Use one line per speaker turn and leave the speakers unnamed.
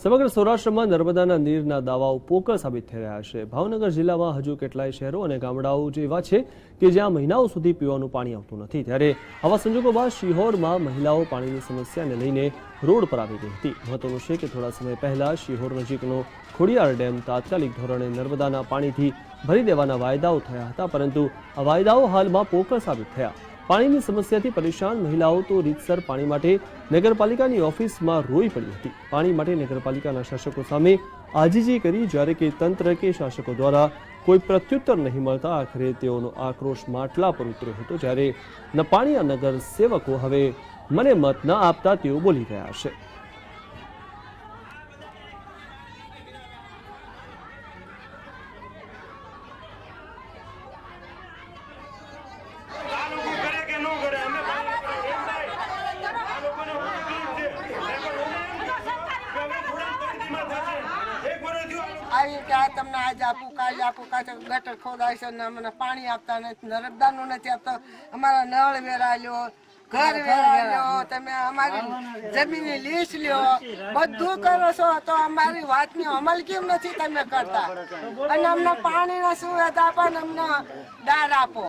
સમગ્ર સૌરાષ્ટ્રમાં નર્મદાના નીરના દાવાઓ પોકળ સાબિત થઈ રહ્યા છે। ભાવનગર જિલ્લામાં હજુ કેટલાય શહેરો અને ગામડાઓ જેવા છે કે જ્યાં મહિનાઓ સુધી પીવાનું પાણી આવતું નથી। ત્યારે આવા સંજોગો બાદ શિહોરમાં મહિલાઓ પાણીની સમસ્યાને લઈને રોડ પર આવી ગઈ હતી। મહત્વનું છે કે થોડા સમય પહેલા શિહોર નજીકનો ખોડિયાર ડેમ તાત્કાલિક ધોરણે નર્મદાના પાણીથી ભરી દેવાના વાયદાઓ થયા હતા, પરંતુ આ વાયદાઓ હાલમાં પોકળ સાબિત થયા। પાણીની સમસ્યાથી પરેશાન મહિલાઓ તો રીતસર પાણી માટે નગરપાલિકાની ઓફિસમાં રોઈ પડી હતી। પાણી માટે નગરપાલિકાના શાસકો સામે આજીજી કરી, જ્યારે કે તંત્ર કે શાસકો દ્વારા કોઈ પ્રત્યુત્તર નહીં મળતા આખરે તેઓનો આક્રોશ માટલા પર ઉતર્યો હતો। જ્યારે નપાણીયા નગર સેવકો હવે મને મત ન આપતા તેઓ બોલી રહ્યા છે।
તમને આજ આપું કાલ આપું ગટર ખોદાય છે ને અમને પાણી આપતા નથી, નર્મદાનું નથી આપતા, અમારા નળ વેરાલ્યો, ઘર વેરાલ્યો, તમે અમારી જમીનની લીસ લ્યો, બધું કરો છો તો અમારી વાતની અમલ કેમ નથી તમે કરતા? અને અમને પાણીના સુવિધા પણ અમને દાર આપો।